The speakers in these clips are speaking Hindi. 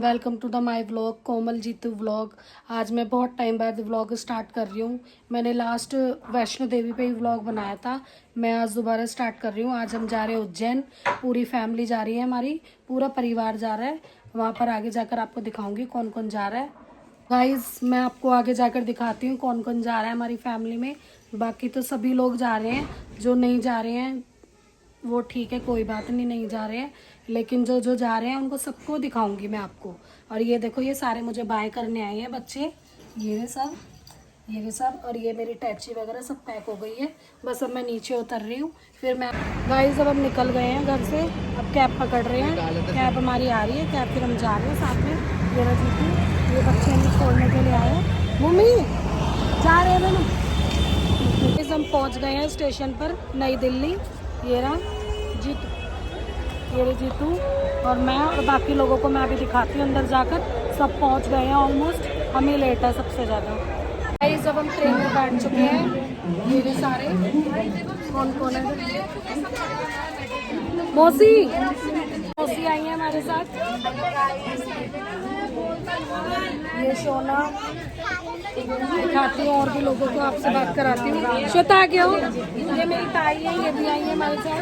Welcome to the my vlog Komal Jeetu vlog. आज मैं बहुत टाइम बाद व्लॉग स्टार्ट कर रही हूँ। मैंने लास्ट वैष्णो देवी पे ही व्लॉग बनाया था। मैं आज दोबारा स्टार्ट कर रही हूँ। आज हम जा रहे हैं उज्जैन, पूरी फैमिली जा रही है, हमारी पूरा परिवार जा रहा है। वहाँ पर आगे जाकर आपको दिखाऊंगी कौन कौन जा रहा है। गाइज मैं आपको आगे जाकर दिखाती हूँ कौन कौन जा रहा है हमारी फैमिली में। बाकी तो सभी लोग जा रहे हैं, जो नहीं जा रहे हैं वो ठीक है, कोई बात नहीं, नहीं जा रहे हैं, लेकिन जो जो जा रहे हैं उनको सबको दिखाऊंगी मैं आपको। और ये देखो, ये सारे मुझे बाय करने आए हैं बच्चे, ये सब और ये मेरी टैची वगैरह सब पैक हो गई है। बस अब मैं नीचे उतर रही हूँ। फिर मैं गाइस अब हम निकल गए हैं घर से, अब कैब पकड़ रहे हैं। कैब हमारी आ रही है, कैब फिर हम जा रहे हैं साथ में। ये रजी, ये बच्चे हमें छोड़ने के लिए आए हैं। मम्मी जा रहे हैं मैंने। हम पहुँच गए हैं स्टेशन पर, नई दिल्ली। ये रहा जीतू, ये रही जीतू और मैं, और बाकी लोगों को मैं अभी दिखाती हूँ अंदर जाकर। सब पहुँच गए हैं ऑलमोस्ट, हम ही लेट है सबसे ज़्यादा। जब हम ट्रेन में बैठ चुके हैं, ये भी सारे कौन कौन है। मौसी आई है हमारे साथ, ये सोना। दिखाती हूँ और भी लोगों को आपसे बात कराती हूँ। श्वेता आ गया हो, ये मेरी ताई है, ये भी आई है हमारे साथ।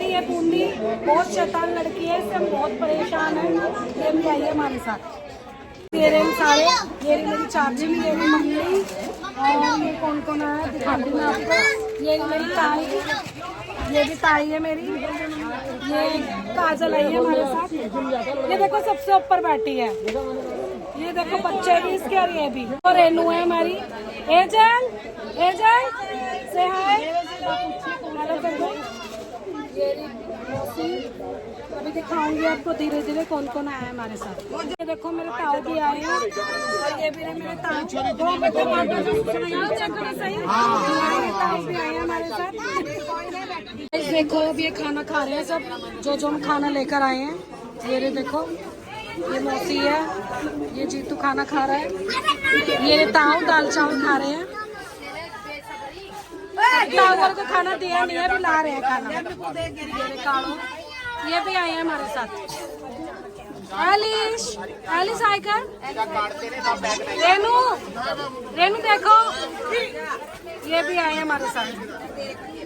ये बूंदी बहुत शैतान लड़की है, इससे हम बहुत परेशान हैं। ये भी आई है हमारे साथ। ये रहे सारे, ये रही मेरी चाची, ये रही मम्मी, और ये कौन कौन आया दिखाती हूँ आपको। ये मेरी ताई, ये भी ताई है मेरी। ये काजल आई है हमारे साथ। ये देखो सबसे ऊपर बैठी है, ये देखो बच्चे भी इसके, और ये भी। और रेनू है हमारी। एजल से हाय, हेलो कर दो। ये अभी दिखाऊंगी आपको धीरे धीरे कौन कौन आया है हमारे साथ। ये देखो मेरे ताऊ भी आए हैं, और ये भी रहे मेरे ताऊ। ताऊ भी आए हैं हमारे साथ। देखो अब ये खाना खा रहे हैं सब, जो जो हम खाना लेकर आए हैं। ये रे देखो, ये मौसी है, ये जीतू खाना खा रहा है। ये ताऊ दाल चावल खा रहे हैं। ताऊ को खाना दिया नहीं है, अभी ला रहे हैं खाना। ये भी आए हैं हमारे साथ। आलिश आएगा। रेनू देखो, ये भी आए हैं हमारे साथ।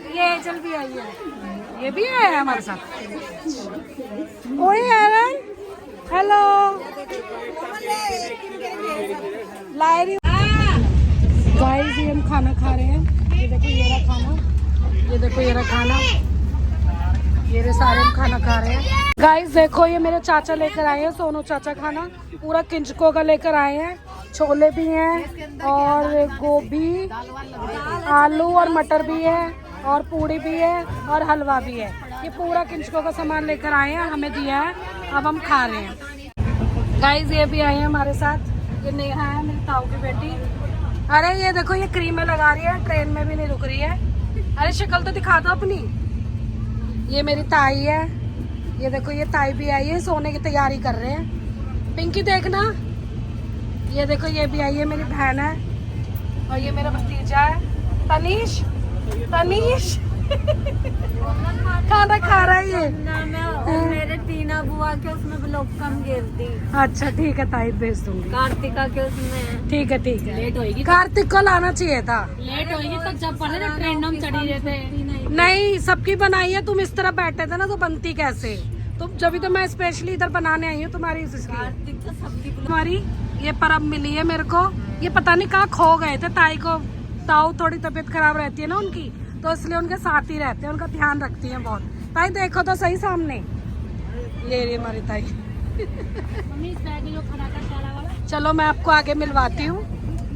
ये एजल भी आई है, ये भी आया है हमारे साथ। ओए एरन, हेलो लायरी। गाइस ये हम खाना खा रहे हैं। ये देखो ये रहा खाना, ये देखो ये रहा खाना, ये रहे सारे हम खाना खा रहे हैं। गाइस देखो ये मेरे चाचा लेकर आए हैं, सोनू चाचा खाना पूरा किंचको का लेकर आए हैं। छोले भी हैं, और गोभी, आलू और मटर भी है, और पूड़ी भी है, और हलवा भी है। ये पूरा किंचको का सामान लेकर आए हैं, हमें दिया है, अब हम खा रहे हैं। गाइस ये भी आए हैं हमारे साथ। ये नेहा है मेरी ताऊ की बेटी। अरे ये देखो ये क्रीमें लगा रही है, ट्रेन में भी नहीं रुक रही है। अरे शक्ल तो दिखा दो अपनी। ये मेरी ताई है, ये देखो ये ताई भी आई है, सोने की तैयारी कर रहे हैं। पिंकी देखना, ये देखो ये भी आई है, मेरी बहन है, और ये मेरा भतीजा है तनीश। खाना खा रहा है ये। मेरे टीना बुआ के उसमें ब्लॉक कम गिरती। अच्छा ठीक है ताई, भेज दूंगी। कार्तिका के उसमें ठीक है लेट होगी, कार्तिक को लाना चाहिए था। लेट होगी तो जब पहले तो ट्रेन में चढ़ी रहते। नहीं सबकी बनाई है, तुम इस तरह बैठे थे ना तो बनती कैसे। तुम जब भी तो मैं स्पेशली इधर बनाने आई हूँ तुम्हारी। तुम्हारी ये परब मिली है मेरे को, ये पता नहीं कहाँ खो गए थे। ताऊ थोड़ी तबीयत खराब रहती है ना उनकी, तो इसलिए उनके साथ ही रहते हैं, उनका ध्यान रखती हैं बहुत। ताई देखो तो सही सामने, ये हमारी ताई। चलो मैं आपको आगे मिलवाती हूँ,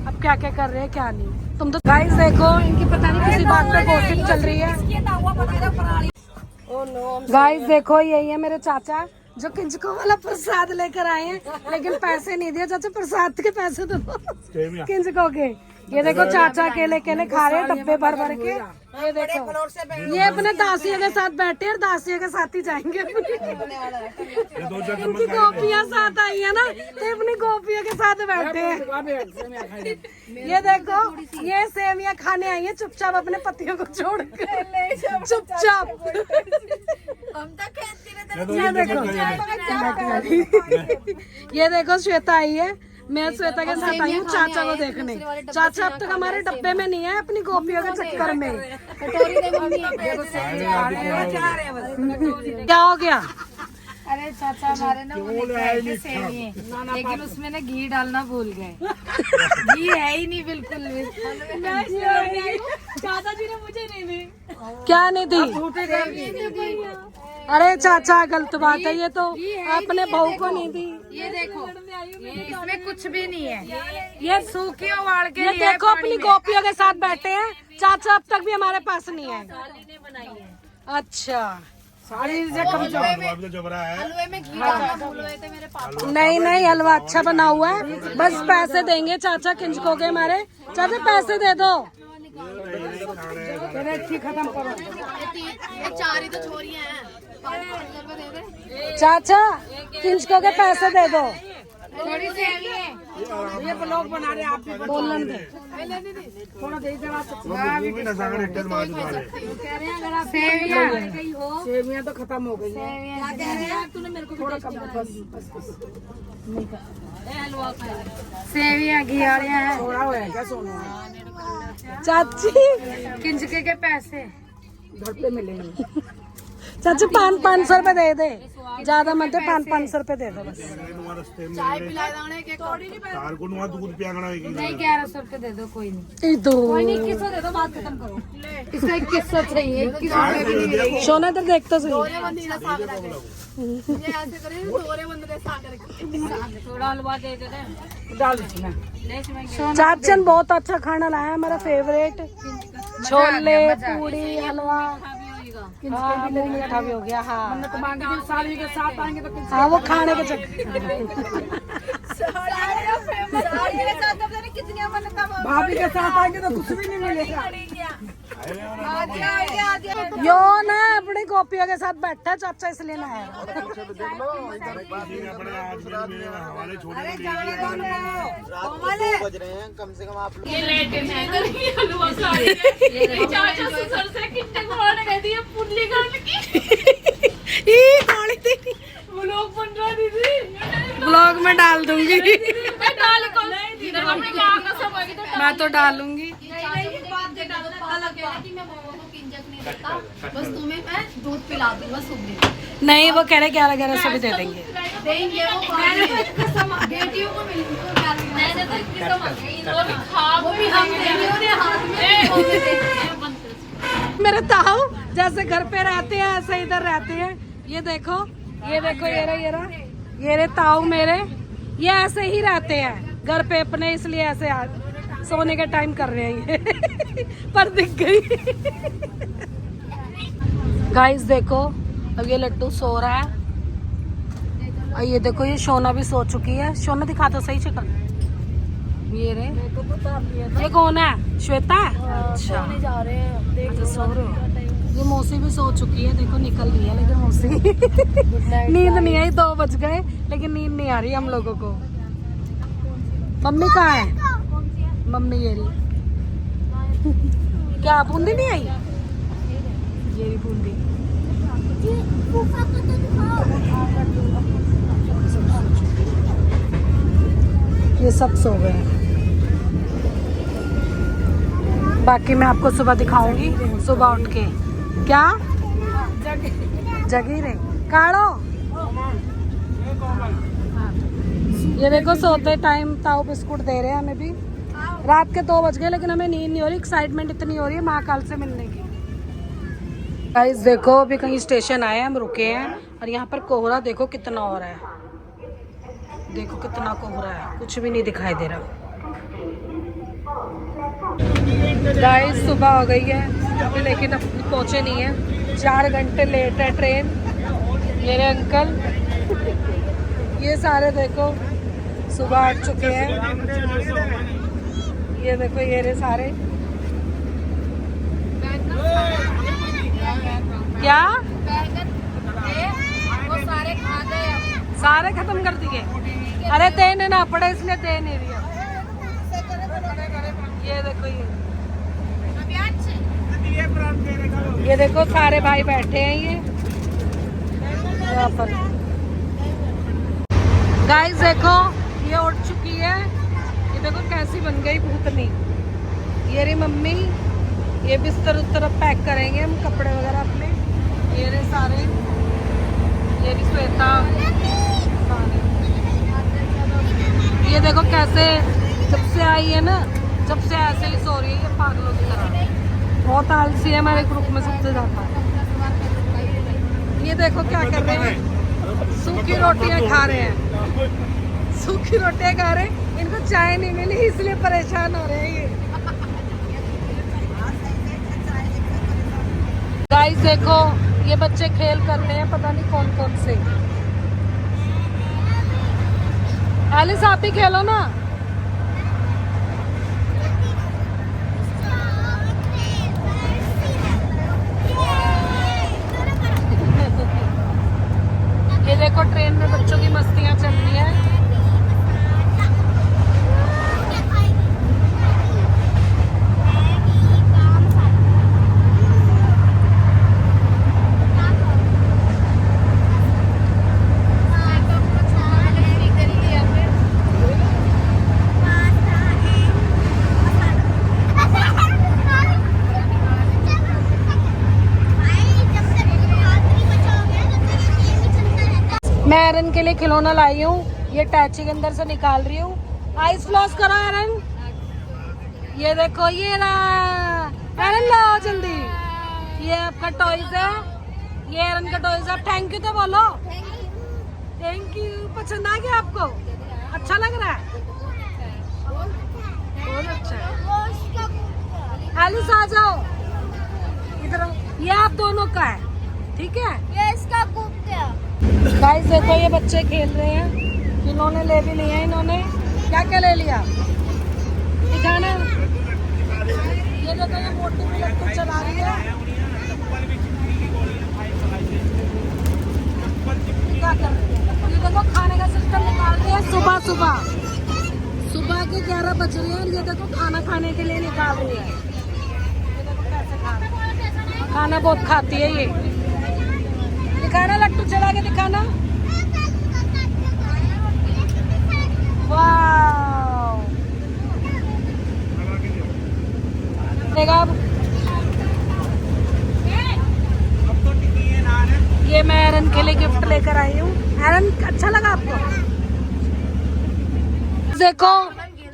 अब क्या क्या कर रहे हैं क्या नहीं। तुम तो गाइस देखो, इनकी पता नहीं किसी बात पे गॉसिप चल रही है। गाइस देखो यही है मेरे चाचा, जो किंचको वाला प्रसाद लेकर आए हैं, लेकिन पैसे नहीं दिए। चाचा प्रसाद के पैसे दो किंचको के। ये देखो चाचा अकेले खा रहे हैं डब्बे भर भर के। ये देखो ये अपने दासियों के साथ बैठे और दासियों के साथ ही जाएंगे। इनकी गोपियां साथ आई है ना, तो अपनी गोपियों के साथ बैठे हैं। ये देखो ये सेवियां खाने आई है चुपचाप अपने पतियों को छोड़ कर, चुपचाप। हम तो खेती ये देखो श्वेता आई है, मैं श्वेता के साथ आई हूँ चाचा को देखने। चाचा अब तक हमारे डब्बे में नहीं है अपनी गोपियों के चक्कर में। क्या हो गया? अरे चाचा हमारे ना वो लेके आए थे सेविये, लेकिन उसमें ना घी डालना भूल गए। घी है ही नहीं बिल्कुल भी। चाचा जी ने मुझे नहीं दी। क्या नहीं दी? अरे चाचा गलत बात है, ये तो अपने बहू को नहीं दी। ये देखो इसमें कुछ भी नहीं है, ये सूखी उबाल के ये देखो अपनी गोपियों के साथ बैठे हैं, चाचा अब तक भी हमारे पास नहीं है। अच्छा हलवे में घी डालना भूल गए थे मेरे पापा। नहीं नहीं, हलवा अच्छा बना हुआ है, बस पैसे देंगे चाचा किंजको के हमारे। चाचा पैसे दे दो। खत्म करो। ये चार ही तो छोरियां हैं, 500 रुपए दे दे। चाचा किंजको के पैसे दे दो। थोड़ी सेवी है, ये ब्लॉग बना रहे आप भी बोलन दे। थोड़ा दे दे सेवियां तो खत्म हो गई है। तूने मेरे को थोड़ा कम बस सेवियां घी वालियां हैं। थोड़ा हुआ है क्या सोनू? चाची किंजके के पैसे घर पे मिलेंगे। चाची 500 रुपए दे दे, ज्यादा मत दे, 500 रुपए दे दो बस। चाय पिला दाने के नहीं 1100 रुपए दे दो, कोई नहीं। दो 2100 दे दो, बात खत्म करो। इसका 2100 चाहिए, 2100 भी नहीं मिलेगी। सोना इधर देख तो सही। थोड़ा हलवा दे दे। डाल इसमें। चाचन बहुत अच्छा खाना लाया है, हमारा फेवरेट छोले पूड़ी हलवा। हाँ, मुंह मीठा भी हो गया। हाँ तो मांगे थे साली के साथ आएंगे तो किसी हाँ, वो खाने के चक्कर। भाभी के साथ आएंगे तो कुछ भी नहीं मिलेगा। यो ना अपनी गोपियों के साथ बैठा है चाचा, इसलिए ना है। कम से कम आप ब्लॉग में डाल दूंगी। मैं तो डालूंगी। बस तुम्हें मैं दूध पिला दूंगा सुबह। नहीं, वो कह रहे 1100 भी दे देंगे। देंगे वो बेटियों को मिलेगी। मैंने तो इतनी कम वो भी हम देंगे, उन्हें हाथ में मेरे ताऊ जैसे घर पे रहते हैं ऐसे इधर रहते हैं। ये देखो ये देखो, ये रे ताऊ मेरे, ये ऐसे ही रहते हैं घर पे अपने, इसलिए ऐसे सोने का टाइम कर रहे हैं ये। पर दिख गई। गाइस देखो, अब ये लट्टू सो रहा है और ये देखो ये शोना भी सो चुकी है। शोना दिखा दो सही शक्ल। ये रे, ये कौन है? श्वेता है। अच्छा जा रहे हैं, अच्छा, सो रहे हो। ये मौसी भी सो चुकी है, देखो निकल गई है, लेकिन मौसी नींद नहीं आई। 2 बज गए लेकिन नींद नहीं आ रही हम लोगों को। मम्मी कहाँ है? मम्मी ये रही। क्या बूंदी नहीं आई? ये रही बूंदी। ये सब सो गए हैं। बाकी मैं आपको सुबह दिखाऊंगी, सुबह उठ के। क्या जगी रे काढ़ो। ये देखो सोते टाइम ताऊ बिस्कुट दे रहे हैं हमें भी। रात के 2 बज गए लेकिन हमें नींद नहीं हो रही। एक्साइटमेंट इतनी हो रही है महाकाल से मिलने की। गाइस देखो, अभी कहीं स्टेशन आए, हम रुके हैं और यहाँ पर कोहरा देखो कितना हो रहा है। देखो कितना कोहरा है, कुछ भी नहीं दिखाई दे रहा। गाइस सुबह हो गई है अभी, लेकिन अब पहुँचे नहीं है। 4 घंटे लेट है ट्रेन। मेरे अंकल ये सारे देखो सुबह आ चुके हैं। ये देखो ये रहे सारे। क्या वो सारे खा गए। सारे खत्म कर दिए? अरे देने ना पड़े इसलिए दे नहीं रही है। ये देखो ये देखो सारे भाई बैठे हैं। यहाँ पर। गाइस देखो ये उठ चुकी है, ये देखो कैसी बन गई भूतनी। ये रही मम्मी, ये बिस्तर उस्तर पैक करेंगे हम, कपड़े वगैरह अपने। ये रहे सारे, ये भी श्वेता। ये देखो कैसे जब से आई है ना, जब से ऐसे ही सो रही है ये पागलों की तरह। बहुत आलसी है हमारे ग्रुप में सबसे ज्यादा। ये देखो क्या कर रहे हैं, सूखी रोटियां खा रहे हैं, सूखी रोटियां खा रहे हैं। इनको चाय नहीं मिली इसलिए परेशान हो रहे हैं ये। गाइस देखो ये बच्चे खेल कर रहे हैं, पता नहीं कौन कौन से। एलिस आप ही खेलो ना। ये देखो ट्रेन में बच्चों की मस्तियां चल रही हैं। मैं एरन के लिए खिलौना लाई हूँ, ये टैची के अंदर से निकाल रही हूँ। आइस फ्लॉस करो एरन। ये देखो ये रहा, एरन लाओ जल्दी। ये आपका टॉयज है, ये एरन का टॉयज है। थैंक यू तो बोलो। Thank you. पसंद आ गया आपको? अच्छा लग रहा है? बहुत अच्छा है। एलिस आ जाओ इधर आओ। ये आप दोनों का है, ठीक है? ये इसका कुत्ता। गाइस देखो ये बच्चे खेल रहे हैं, इन्होंने ले भी लिया। इन्होंने क्या क्या ले लिया दिखाना। ये देखो ये मोटी लट्टू चला रही है। क्या कर रही है? ये देखो खाने का सिस्टम निकाल रही है। सुबह सुबह के 11 बज रहे हैं। ये देखो खाना खाने के लिए निकाल रही है। ये देखो कैसे खा रही है, खाना बहुत खाती है ये। दिखाना लट्टू चला के दिखाना। वाव। ये मैं एरन के लिए गिफ्ट लेकर आई हूँ। एरन अच्छा लगा आपको? देखो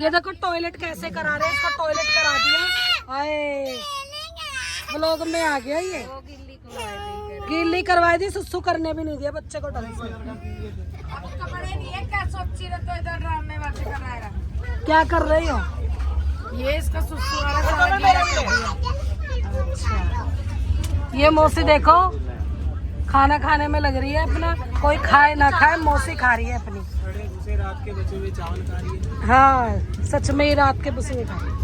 ये देखो टॉयलेट कैसे करा रहे हैं, इसको टॉयलेट करा दिया। आए व्लॉग में आ गया ये। गिल्ली करवा दी, सुसु करने भी नहीं दिया बच्चे को ढंग से। क्या कर रही हो? ये इसका सुसु वाला अच्छा। ये मौसी देखो खाना खाने में लग रही है अपना। कोई खाए ना खाए मौसी खा रही है अपनी। रात के बचे हुए चावल खा रही है। हाँ सच में ही रात के बसे हुए खा रही है।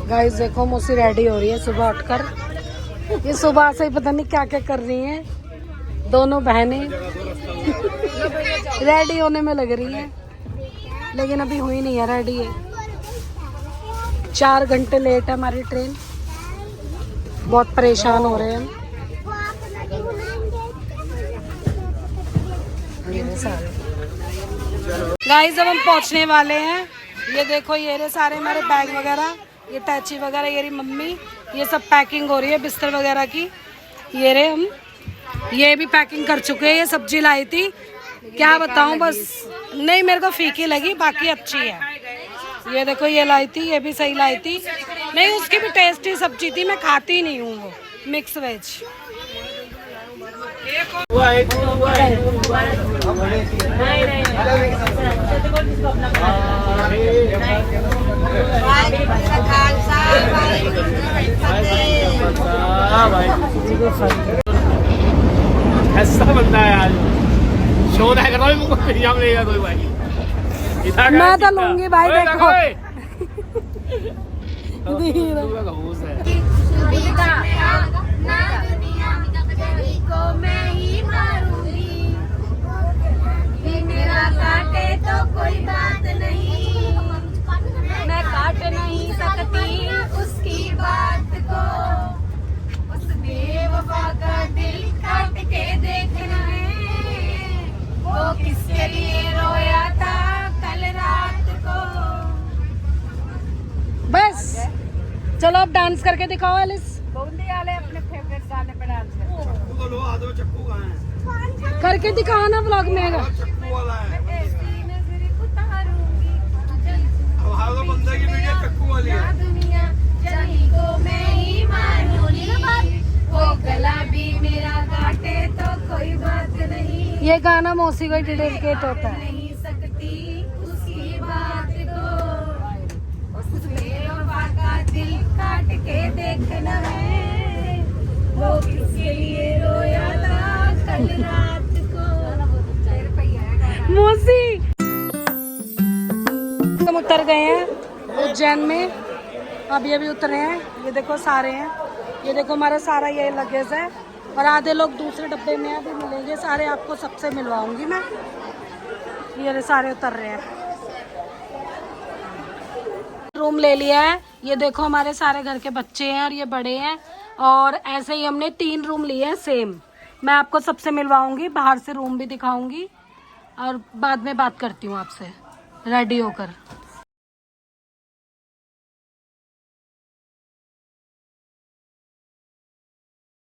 गाइस देखो मौसी रेडी हो रही है सुबह उठकर। ये सुबह से ही पता नहीं क्या क्या कर रही हैं दोनों बहनें। रेडी होने में लग रही हैं, लेकिन अभी हुई नहीं है रेडी है। 4 घंटे लेट है हमारी ट्रेन। बहुत परेशान हो रहे हैं हम। गाइस अब हम पहुंचने वाले हैं। ये देखो ये रहे सारे हमारे बैग वगैरह, ये टैची वगैरह, ये रही मम्मी। ये सब पैकिंग हो रही है बिस्तर वगैरह की। ये रहे हम, ये भी पैकिंग कर चुके हैं। ये सब्जी लाई थी, क्या बताऊं, बस नहीं मेरे को फीकी लगी, बाकी अच्छी है। ये देखो ये लाई थी, ये भी सही लाई थी। नहीं उसकी भी टेस्टी सब्जी थी, मैं खाती नहीं हूँ वो मिक्स वेज। ऐसा बनता है आज शो है करो मुझको एग्जाम लेगा कोई भाई। मैं तो लूंगी भाई। देखो मैं ही मारूंगी, मेरा काटे तो कोई बात नहीं, मैं काट नहीं सकती उसकी बात को, उस बेवफा का आप डांस करके दिखाओ एलिस। बूंदी वाले अपने फेवरेट गाने पे डांस करते हैं। करके दिखाओ ना व्लॉग में। ये गाना मौसी को डेडिकेट होता है। दिल काट के देखना है वो किसके लिए रोया था कल रात को। मौसी हम उतर गए हैं उज्जैन में, अभी अभी उतरे हैं। ये देखो सारे हैं, ये देखो हमारा सारा ये लगेज है और आधे लोग दूसरे डब्बे में अभी मिलेंगे। सारे आपको सबसे मिलवाऊंगी मैं। ये सारे उतर रहे हैं। रूम ले लिया है। ये देखो हमारे सारे घर के बच्चे हैं और ये बड़े हैं, और ऐसे ही हमने 3 रूम लिए हैं सेम। मैं आपको सबसे मिलवाऊंगी, बाहर से रूम भी दिखाऊंगी और बाद में बात करती हूँ आपसे रेडी होकर।